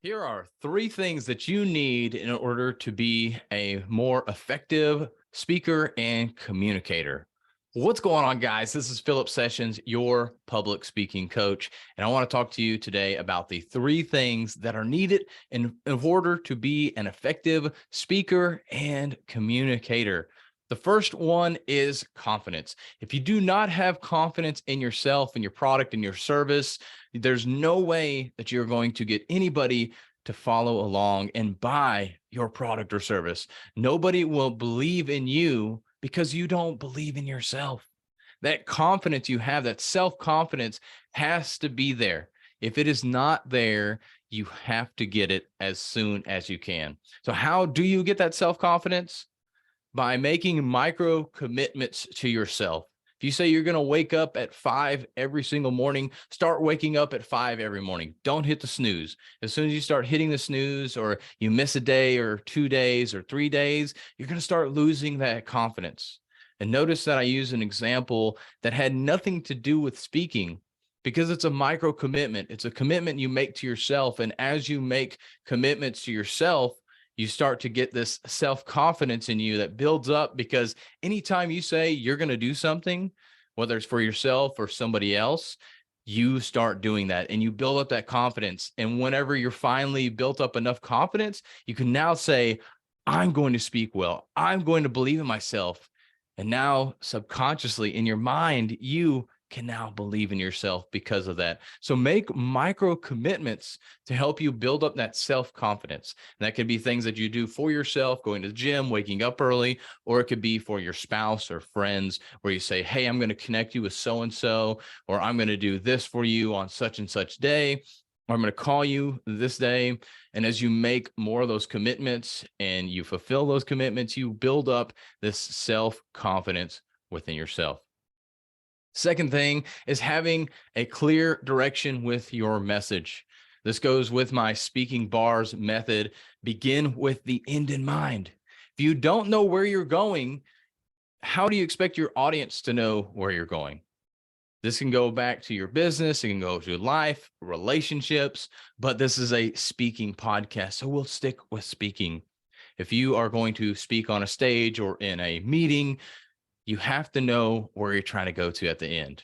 Here are three things that you need in order to be a more effective speaker and communicator. What's going on, guys? This is Philip Sessions, your public speaking coach. And I want to talk to you today about the three things that are needed in order to be an effective speaker and communicator. The first one is confidence. If you do not have confidence in yourself and your product and your service, there's no way that you're going to get anybody to follow along and buy your product or service. Nobody will believe in you because you don't believe in yourself. That confidence you have, that self-confidence has to be there. If it is not there, you have to get it as soon as you can. So how do you get that self-confidence? By making micro commitments to yourself. If you say you're going to wake up at 5 every single morning, start waking up at 5 every morning. Don't hit the snooze. As soon as you start hitting the snooze, or you miss a day or 2 days or 3 days, you're going to start losing that confidence. And notice that I use an example that had nothing to do with speaking, because it's a micro commitment. It's a commitment you make to yourself. And as you make commitments to yourself, you start to get this self-confidence in you that builds up, because anytime you say you're going to do something, whether it's for yourself or somebody else, you start doing that and you build up that confidence. And whenever you're finally built up enough confidence, you can now say, I'm going to speak well. I'm going to believe in myself. And now subconsciously in your mind, you can now believe in yourself because of that. So make micro commitments to help you build up that self-confidence. And that could be things that you do for yourself, going to the gym, waking up early, or it could be for your spouse or friends, where you say, hey, I'm going to connect you with so-and-so, or I'm going to do this for you on such and such day, or I'm going to call you this day. And as you make more of those commitments and you fulfill those commitments, you build up this self-confidence within yourself. Second thing is having a clear direction with your message. This goes with my speaking bars method. Begin with the end in mind. If you don't know where you're going, how do you expect your audience to know where you're going? This can go back to your business. It can go to life, relationships, but this is a speaking podcast, so we'll stick with speaking. If you are going to speak on a stage or in a meeting, you have to know where you're trying to go to at the end.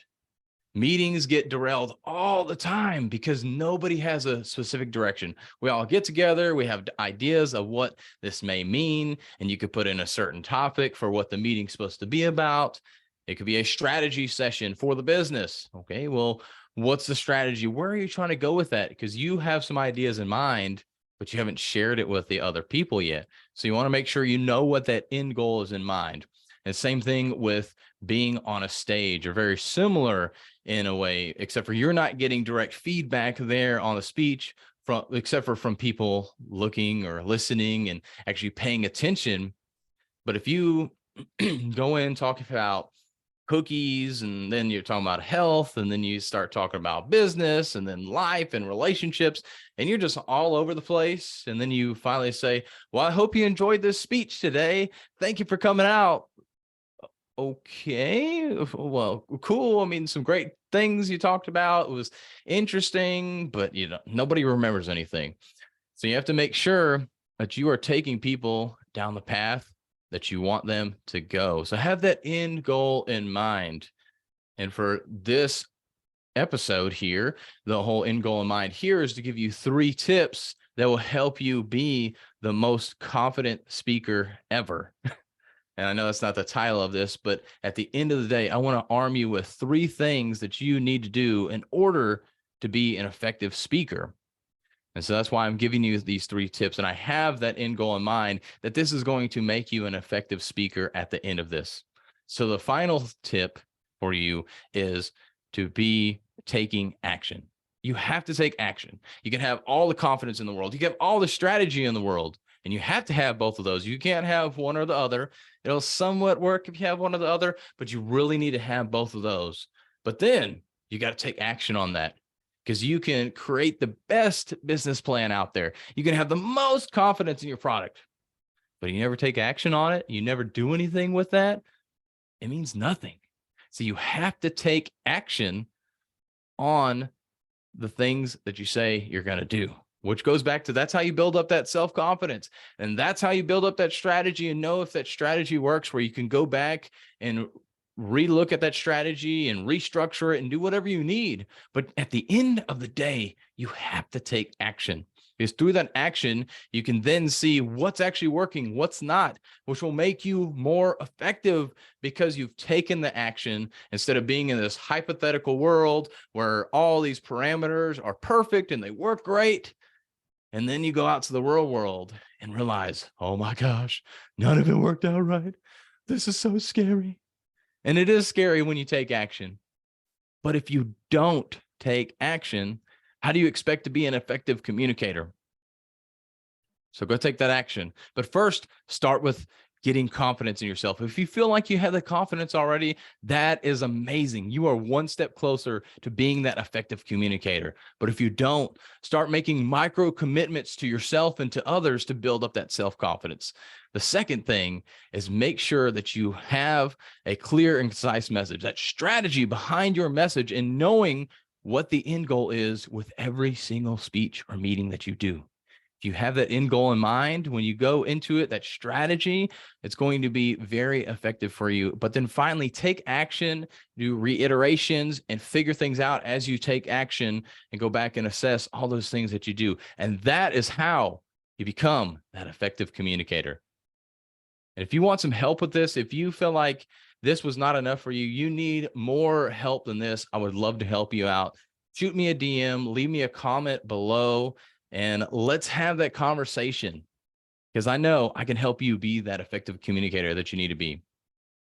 Meetings get derailed all the time because nobody has a specific direction. We all get together, we have ideas of what this may mean, and you could put in a certain topic for what the meeting's supposed to be about. It could be a strategy session for the business. Okay, well, what's the strategy? Where are you trying to go with that? Because you have some ideas in mind, but you haven't shared it with the other people yet. So you want to make sure you know what that end goal is in mind. And same thing with being on a stage, or very similar in a way, except for you're not getting direct feedback there on the speech except for from people looking or listening and actually paying attention. But if you go in talking about cookies, and then you're talking about health, and then you start talking about business, and then life and relationships, and you're just all over the place, and then you finally say, well, I hope you enjoyed this speech today. Thank you for coming out. Okay, well, cool. I mean, some great things you talked about. It was interesting, but nobody remembers anything. So you have to make sure that you are taking people down the path that you want them to go. So have that end goal in mind. And for this episode here, the whole end goal in mind here is to give you 3 tips that will help you be the most confident speaker ever. And I know that's not the title of this, but at the end of the day, I want to arm you with 3 things that you need to do in order to be an effective speaker. And so that's why I'm giving you these 3 tips. And I have that end goal in mind, that this is going to make you an effective speaker at the end of this. So the final tip for you is to be taking action. You have to take action. You can have all the confidence in the world. You can have all the strategy in the world. And you have to have both of those. You can't have one or the other. It'll somewhat work if you have one or the other, but you really need to have both of those. But then you got to take action on that, because you can create the best business plan out there. You can have the most confidence in your product, but you never take action on it. You never do anything with that. It means nothing. So you have to take action on the things that you say you're going to do. which goes back to that's how you build up that self-confidence. And that's how you build up that strategy and know if that strategy works, where you can go back and relook at that strategy and restructure it and do whatever you need. But at the end of the day, you have to take action. Because through that action, you can then see what's actually working, what's not, which will make you more effective because you've taken the action instead of being in this hypothetical world where all these parameters are perfect and they work great. And then you go out to the real world and realize, oh my gosh, none of it worked out right. This is so scary. And it is scary when you take action. But if you don't take action, how do you expect to be an effective communicator? So go take that action. But first, start with getting confidence in yourself. If you feel like you have the confidence already, that is amazing. You are one step closer to being that effective communicator. But if you don't, start making micro commitments to yourself and to others to build up that self-confidence. The second thing is make sure that you have a clear and concise message, that strategy behind your message, and knowing what the end goal is with every single speech or meeting that you do. If you have that end goal in mind, when you go into it, that strategy, it's going to be very effective for you. But then finally, take action, do reiterations, and figure things out as you take action and go back and assess all those things that you do. And that is how you become that effective communicator. And if you want some help with this, if you feel like this was not enough for you, you need more help than this, I would love to help you out. Shoot me a DM, leave me a comment below, and let's have that conversation, because I know I can help you be that effective communicator that you need to be.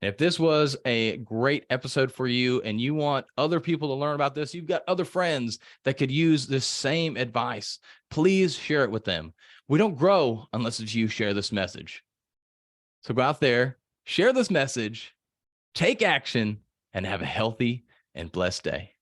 And if this was a great episode for you and you want other people to learn about this, you've got other friends that could use this same advice, please share it with them. We don't grow unless you share this message. So go out there, share this message, take action, and have a healthy and blessed day.